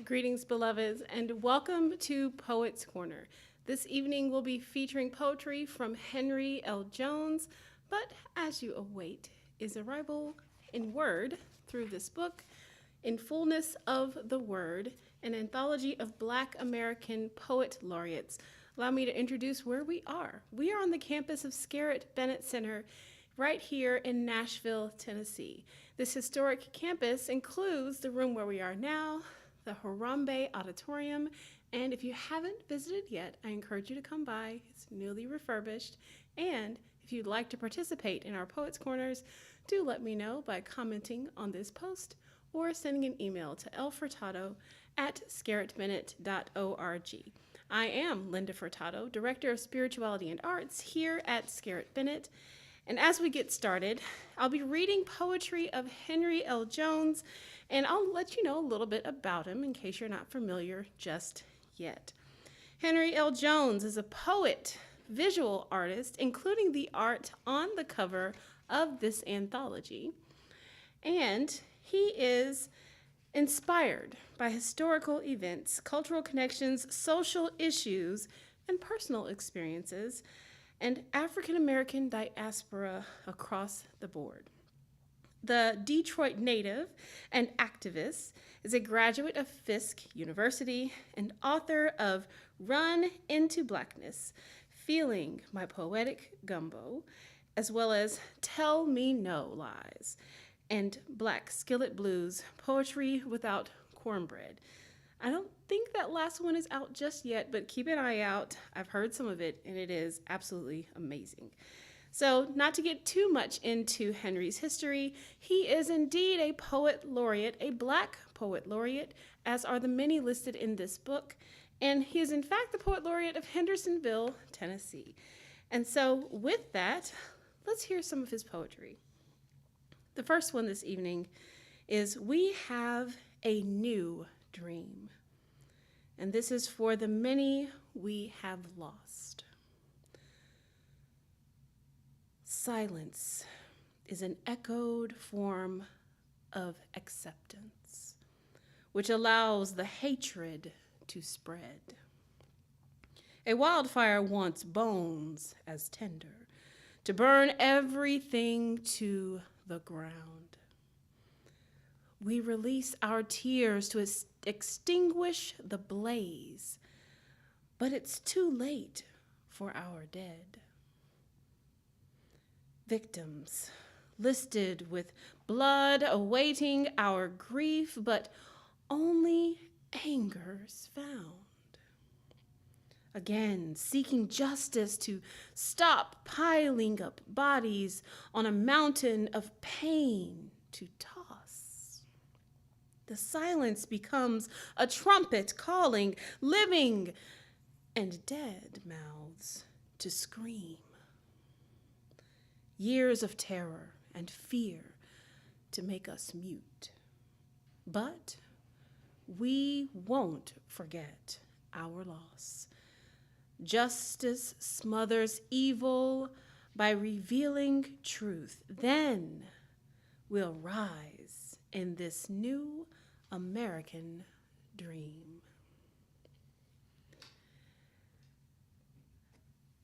Greetings, beloveds, and welcome to Poets Corner. This evening we'll be featuring poetry from Henry L. Jones, but as you await his arrival in word through this book, In Fullness of the Word, an anthology of Black American poet laureates. Allow me to introduce where we are. We are on the campus of Scarrett Bennett Center right here in Nashville, Tennessee. This historic campus includes the room where we are now, the Harambee Auditorium, and if you haven't visited yet, I encourage you to come by. It's newly refurbished, and if you'd like to participate in our Poets Corners, do let me know by commenting on this post or sending an email to lfurtado@scarrettbennett.org. I am Linda Furtado, Director of Spirituality and Arts here at Scarrett Bennett. And as we get started, I'll be reading poetry of Henry L. Jones, and I'll let you know a little bit about him in case you're not familiar just yet. Henry L. Jones is a poet, visual artist, including the art on the cover of this anthology. And he is inspired by historical events, cultural connections, social issues, and personal experiences, and African American diaspora across the board. The Detroit native and activist is a graduate of Fisk University and author of Run Into Blackness, Feeling My Poetic Gumbo, as well as Tell Me No Lies, and Black Skillet Blues, Poetry Without Cornbread. I don't think that last one is out just yet, but keep an eye out. I've heard some of it, and it is absolutely amazing. So, not to get too much into Henry's history, he is indeed a poet laureate, a Black poet laureate, as are the many listed in this book, and he is in fact the poet laureate of Hendersonville, Tennessee. And so, with that, let's hear some of his poetry. The first one this evening is We Have a New Dream. And this is for the many we have lost. Silence is an echoed form of acceptance, which allows the hatred to spread. A wildfire wants bones as tinder to burn everything to the ground. We release our tears to extinguish the blaze, but it's too late for our dead. Victims listed with blood awaiting our grief, but only angers found. Again, seeking justice to stop piling up bodies on a mountain of pain to toss. The silence becomes a trumpet calling living and dead mouths to scream. Years of terror and fear to make us mute. But we won't forget our loss. Justice smothers evil by revealing truth. Then we'll rise in this new American dream.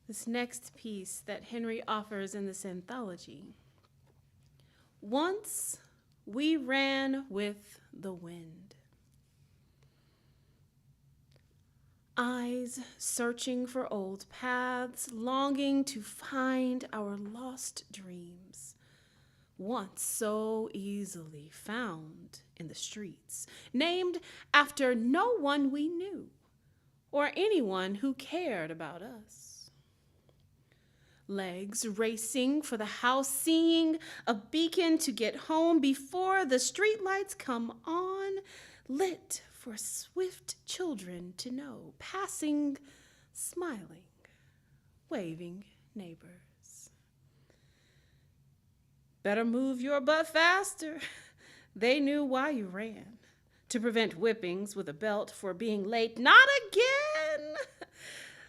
This next piece that Henry offers in this anthology. Once we ran with the wind. Eyes searching for old paths, longing to find our lost dreams, once so easily found in the streets, named after no one we knew or anyone who cared about us. Legs racing for the house, seeing a beacon to get home before the streetlights come on, lit for swift children to know, passing, smiling, waving neighbors. Better move your butt faster. They knew why you ran, to prevent whippings with a belt for being late. Not again!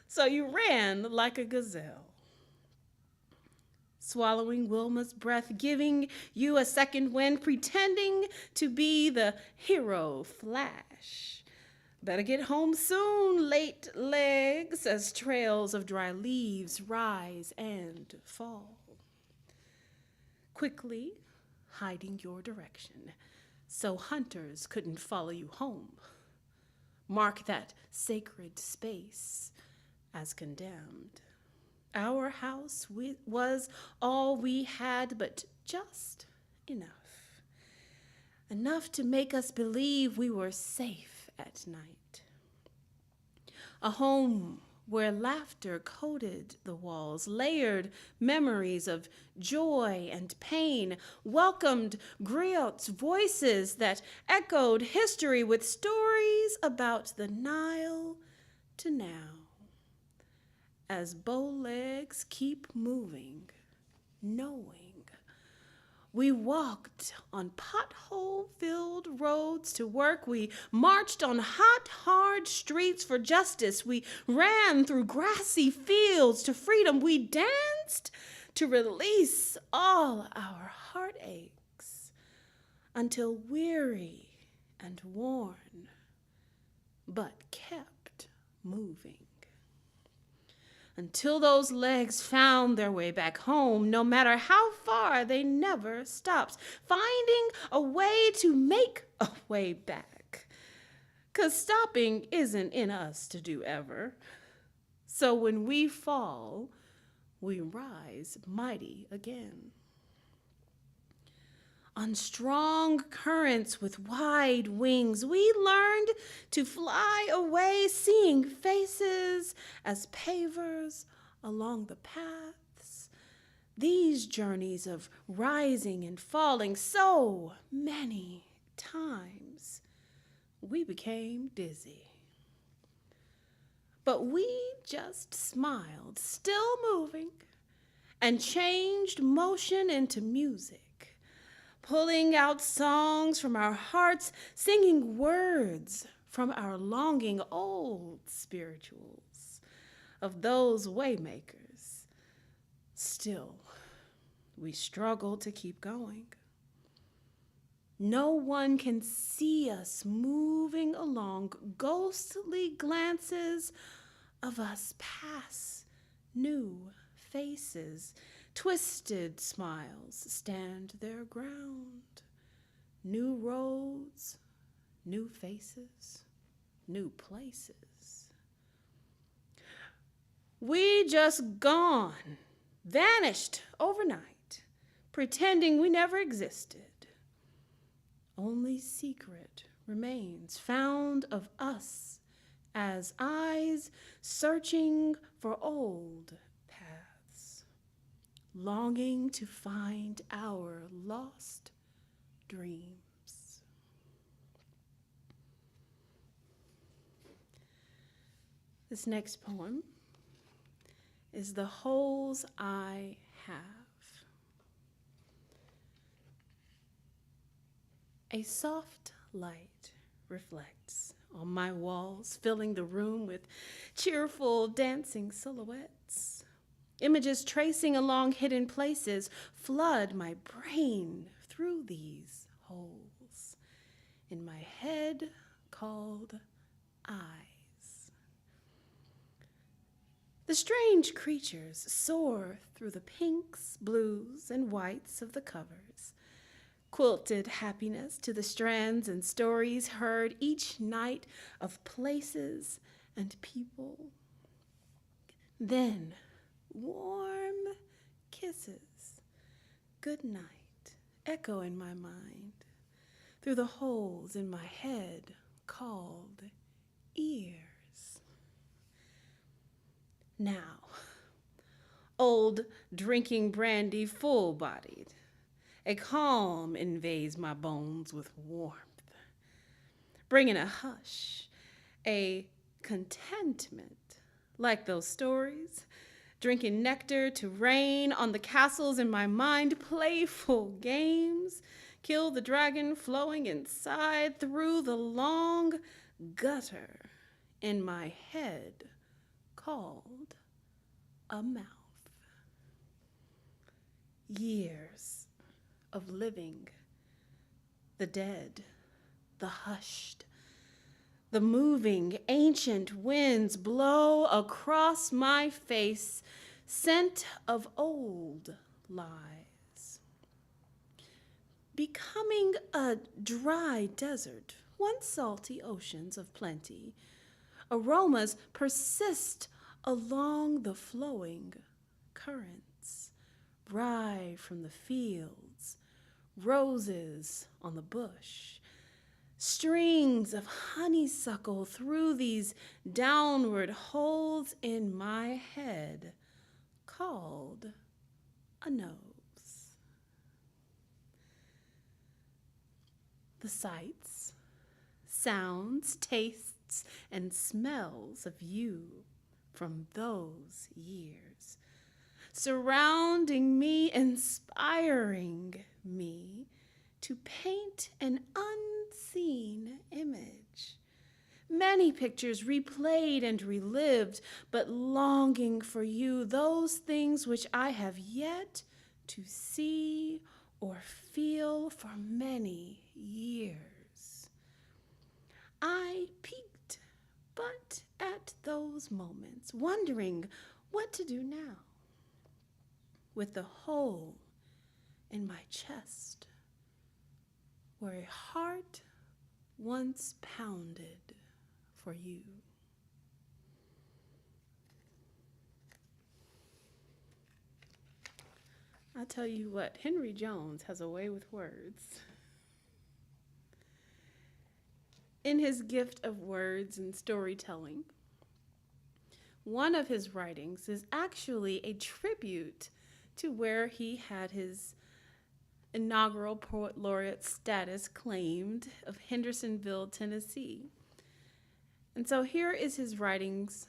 So you ran like a gazelle. Swallowing Wilma's breath, giving you a second wind, pretending to be the hero Flash, Better get home soon, late legs, as trails of dry leaves rise and fall. Quickly hiding your direction so hunters couldn't follow you home. Mark that sacred space as condemned. Our house was all we had, but just enough. Enough to make us believe we were safe at night. A home where laughter coated the walls, layered memories of joy and pain, welcomed griots' voices that echoed history with stories about the Nile to now. As bow legs keep moving, knowing we walked on pothole-filled roads to work. We marched on hot, hard streets for justice. We ran through grassy fields to freedom. We danced to release all our heartaches until weary and worn, but kept moving. Until those legs found their way back home, no matter how far, they never stopped, finding a way to make a way back. 'Cause stopping isn't in us to do ever. So when we fall, we rise mighty again. On strong currents with wide wings, we learned to fly away, seeing faces as pavers along the paths. These journeys of rising and falling so many times, we became dizzy. But we just smiled, still moving, and changed motion into music. Pulling out songs from our hearts, singing words from our longing old spirituals of those waymakers. Still, we struggle to keep going. No one can see us moving along, ghostly glances of us pass, new faces. Twisted smiles stand their ground. New roads, new faces, new places. We just gone, vanished overnight, pretending we never existed. Only secret remains found of us as eyes searching for old longing to find our lost dreams. This next poem is The Holes I Have. A soft light reflects on my walls, filling the room with cheerful dancing silhouettes. Images tracing along hidden places flood my brain through these holes in my head called eyes. The strange creatures soar through the pinks, blues, and whites of the covers, quilted happiness to the strands and stories heard each night of places and people. Then warm kisses, good night, echo in my mind through the holes in my head called ears. Now, old drinking brandy full-bodied, a calm invades my bones with warmth, bringing a hush, a contentment like those stories, drinking nectar to rain on the castles in my mind, playful games, kill the dragon flowing inside through the long gutter in my head called a mouth. Years of living, the dead, the hushed, The moving, ancient winds blow across my face, scent of old lies. Becoming a dry desert, once salty oceans of plenty, aromas persist along the flowing currents. Rye from the fields, roses on the bush, strings of honeysuckle through these downward holes in my head, called a nose. The sights, sounds, tastes, and smells of you from those years, surrounding me, inspiring me to paint an unseen image. Many pictures replayed and relived, but longing for you, those things which I have yet to see or feel for many years. I peeked but at those moments, wondering what to do now. With the hole in my chest where a heart once pounded for you. I'll tell you what, Henry Jones has a way with words. In his gift of words and storytelling, one of his writings is actually a tribute to where he had his inaugural Poet Laureate status claimed of Hendersonville, Tennessee. And so here is his writings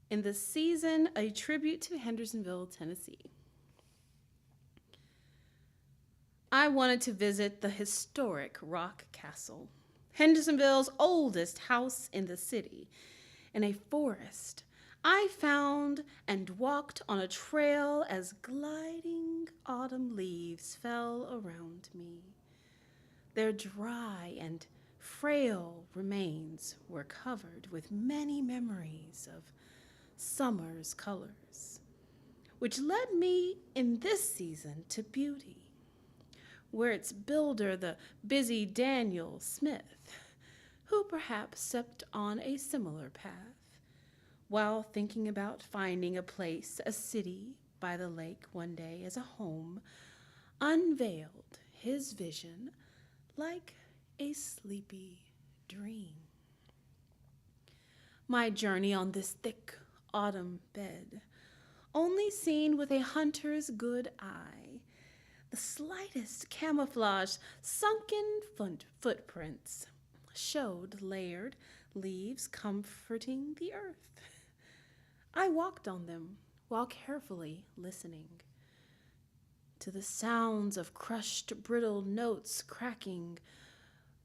in the season, a tribute to Hendersonville, Tennessee. I wanted to visit the historic Rock Castle, Hendersonville's oldest house in the city. In a forest, I found and walked on a trail as gliding autumn leaves fell around me. Their dry and frail remains were covered with many memories of summer's colors, which led me in this season to beauty, where its builder, the busy Daniel Smith, who perhaps stepped on a similar path, while thinking about finding a place, a city by the lake one day as a home, unveiled his vision like a sleepy dream. My journey on this thick autumn bed, only seen with a hunter's good eye, the slightest camouflage, sunken footprints showed layered leaves comforting the earth. I walked on them while carefully listening to the sounds of crushed, brittle notes cracking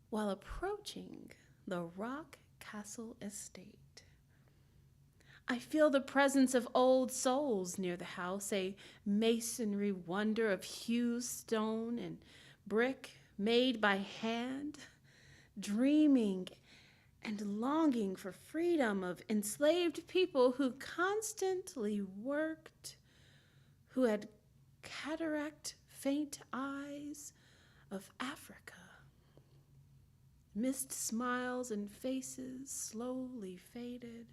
while approaching the Rock Castle estate. I feel the presence of old souls near the house, a masonry wonder of hewn stone and brick made by hand, dreaming and longing for freedom of enslaved people who constantly worked, who had cataract faint eyes of Africa. Missed smiles and faces slowly faded.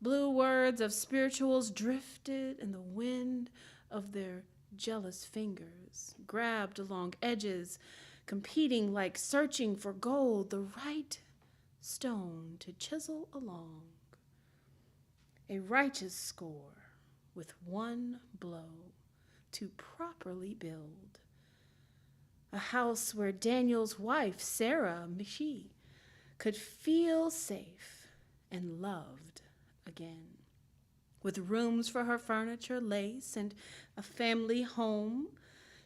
Blue words of spirituals drifted in the wind of their jealous fingers, grabbed along edges, competing like searching for gold, the right stone to chisel along. A righteous score with one blow to properly build. A house where Daniel's wife, Sarah McShee, could feel safe and loved again, with rooms for her furniture, lace, and a family home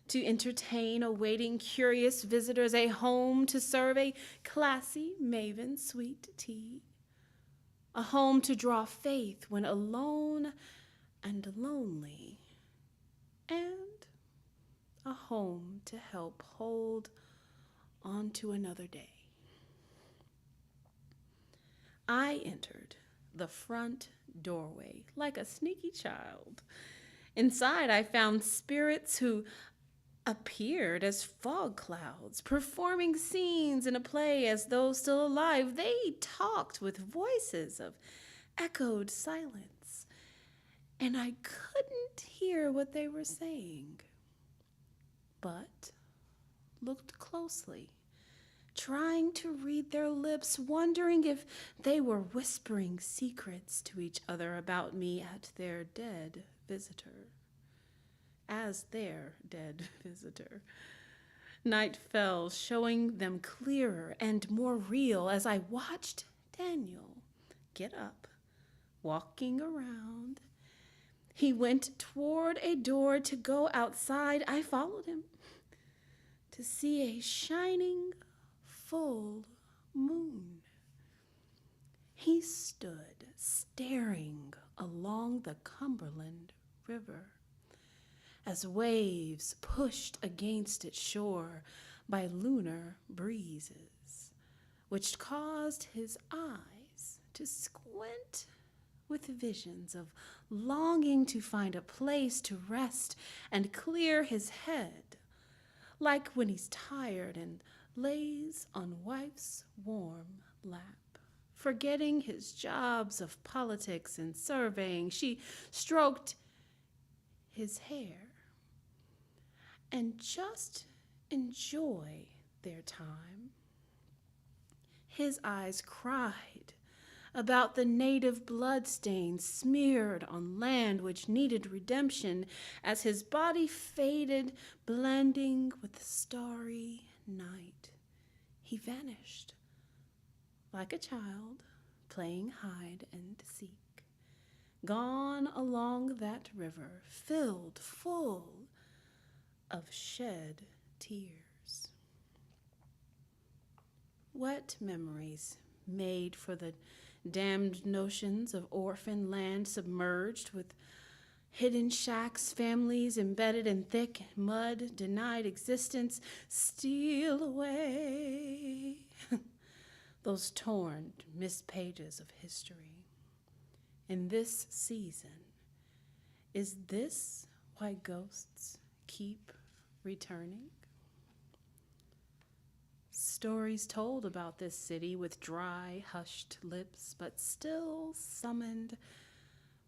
to entertain awaiting curious visitors, a home to serve a classy maven sweet tea, a home to draw faith when alone and lonely, and a home to help hold on to another day. I entered the front doorway like a sneaky child. Inside, I found spirits who appeared as fog clouds, performing scenes in a play as though still alive. They talked with voices of echoed silence, and I couldn't hear what they were saying, but looked closely, trying to read their lips, wondering if they were whispering secrets to each other about me as their dead visitor. Night fell, showing them clearer and more real as I watched Daniel get up, walking around. He went toward a door to go outside. I followed him to see a shining full moon. He stood staring along the Cumberland River as waves pushed against its shore by lunar breezes, which caused his eyes to squint with visions of longing to find a place to rest and clear his head, like when he's tired and lays on wife's warm lap. Forgetting his jobs of politics and surveying, she stroked his hair and just enjoy their time. His eyes cried about the native bloodstains smeared on land which needed redemption as his body faded, blending with the starry night. He vanished like a child playing hide and seek, gone along that river filled full of shed tears. Wet memories made for the damned notions of orphan land submerged with hidden shacks, families embedded in thick mud, denied existence, steal away those torn, missed pages of history. In this season, is this why ghosts keep returning? Stories told about this city with dry, hushed lips, but still summoned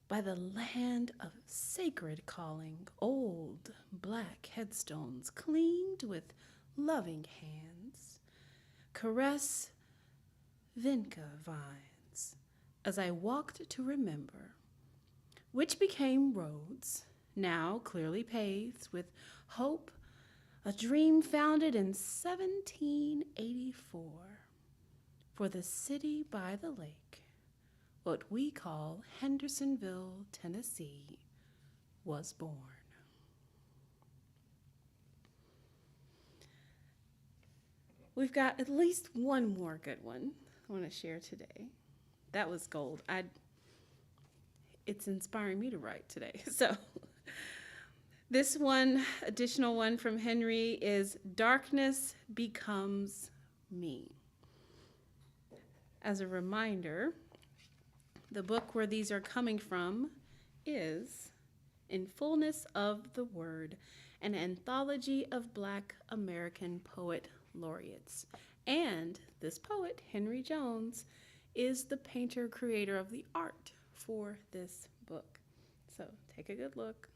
by the land of sacred calling, old black headstones cleaned with loving hands, caress vinca vines as I walked to remember, which became roads, now clearly paved with hope, a dream founded in 1784 for the city by the lake, what we call Hendersonville, Tennessee, was born. We've got at least one more good one I want to share today. That was gold. It's inspiring me to write today. So this one, additional one from Henry is Darkness Becomes Me. As a reminder, the book where these are coming from is In Fullness of the Word, an anthology of Black American poet laureates. And this poet, Henry Jones, is the painter creator of the art for this book. So take a good look.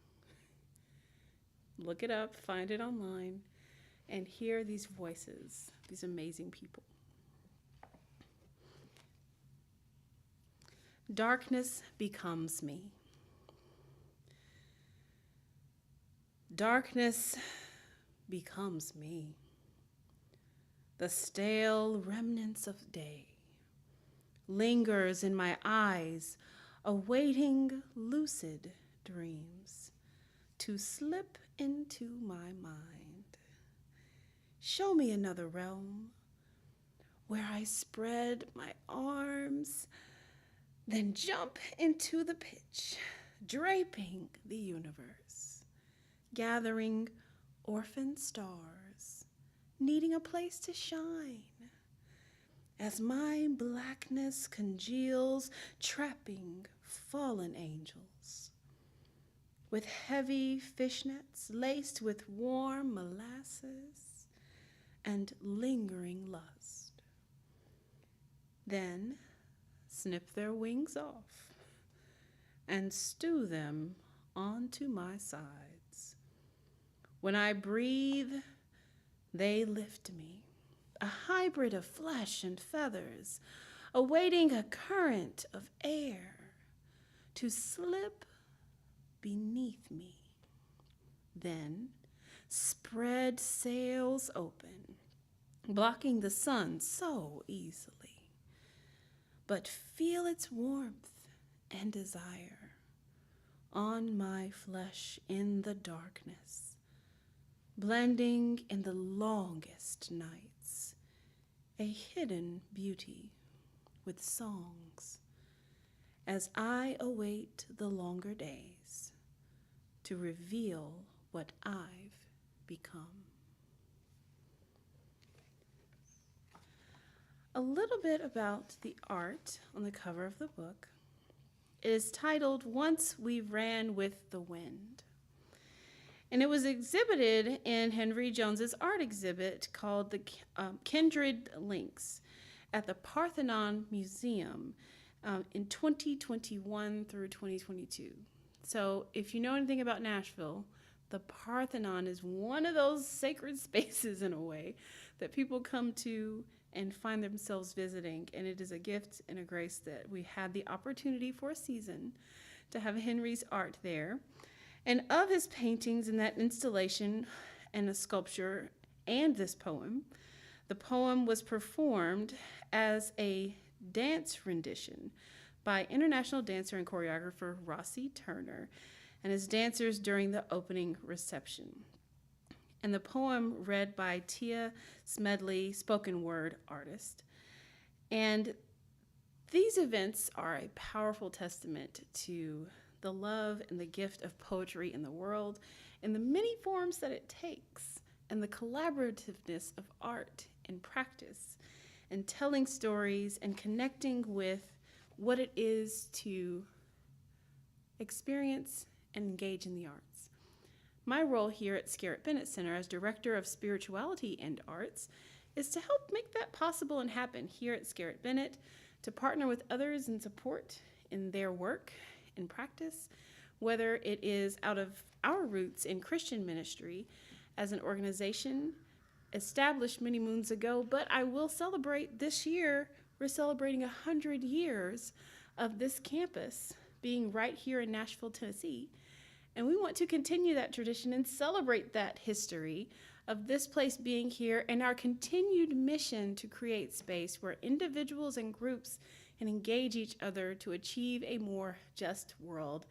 Look it up, find it online, and hear these voices, these amazing people. Darkness becomes me. Darkness becomes me. The stale remnants of day lingers in my eyes, awaiting lucid dreams to slip into my mind. Show me another realm where I spread my arms, then jump into the pitch, draping the universe, gathering orphan stars, needing a place to shine, as my blackness congeals, trapping fallen angels, with heavy fishnets laced with warm molasses and lingering lust. Then snip their wings off and stew them onto my sides. When I breathe, they lift me, a hybrid of flesh and feathers, awaiting a current of air to slip beneath me. Then spread sails open, blocking the sun so easily, but feel its warmth and desire on my flesh in the darkness, blending in the longest nights, a hidden beauty with songs, as I await the longer days to reveal what I've become. A little bit about the art on the cover of the book. It is titled Once We Ran with the Wind. And it was exhibited in Henry Jones's art exhibit called the Kindred Links at the Parthenon Museum in 2021 through 2022. So if you know anything about Nashville, the Parthenon is one of those sacred spaces in a way that people come to and find themselves visiting. And it is a gift and a grace that we had the opportunity for a season to have Henry's art there. And of his paintings in that installation and a sculpture and this poem, the poem was performed as a dance rendition by international dancer and choreographer Rossi Turner and his dancers during the opening reception. And the poem read by Tia Smedley, spoken word artist. And these events are a powerful testament to the love and the gift of poetry in the world and the many forms that it takes, and the collaborativeness of art and practice and telling stories and connecting with what it is to experience and engage in the arts. My role here at Scarrett Bennett Center as Director of Spirituality and Arts is to help make that possible and happen here at Scarrett Bennett, to partner with others in support in their work and practice, whether it is out of our roots in Christian ministry as an organization established many moons ago, but I will celebrate this year, we're celebrating 100 years of this campus being right here in Nashville, Tennessee. And we want to continue that tradition and celebrate that history of this place being here and our continued mission to create space where individuals and groups can engage each other to achieve a more just world.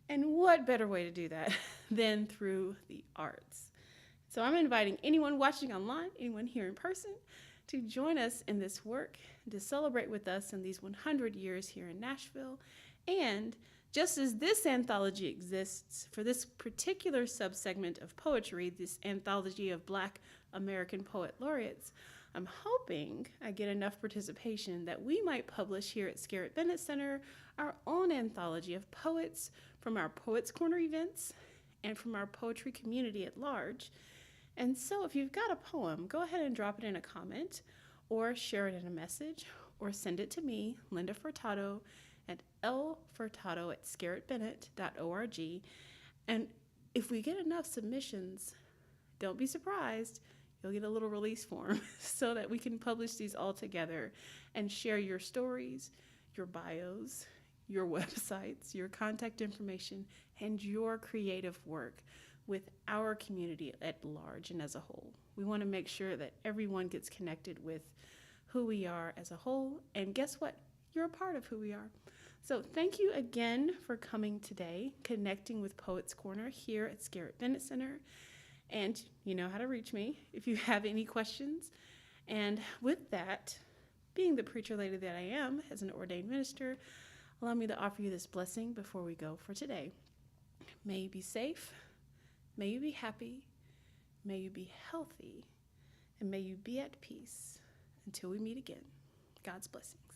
And what better way to do that than through the arts? So I'm inviting anyone watching online, anyone here in person, to join us in this work, to celebrate with us in these 100 years here in Nashville. And just as this anthology exists for this particular subsegment of poetry, this anthology of Black American Poet Laureates, I'm hoping I get enough participation that we might publish here at Scarrett Bennett Center our own anthology of poets from our Poets Corner events and from our poetry community at large. And so if you've got a poem, go ahead and drop it in a comment or share it in a message or send it to me, Linda Furtado, at lfurtado@scarrettbennett.org. And if we get enough submissions, don't be surprised, you'll get a little release form so that we can publish these all together and share your stories, your bios, your websites, your contact information, and your creative work with our community at large and as a whole. We want to make sure that everyone gets connected with who we are as a whole, and guess what? You're a part of who we are. So thank you again for coming today, connecting with Poets Corner here at Scarrett Bennett Center. And you know how to reach me if you have any questions. And with that, being the preacher lady that I am as an ordained minister, allow me to offer you this blessing before we go for today. May you be safe, may you be happy, may you be healthy, and may you be at peace until we meet again. God's blessings.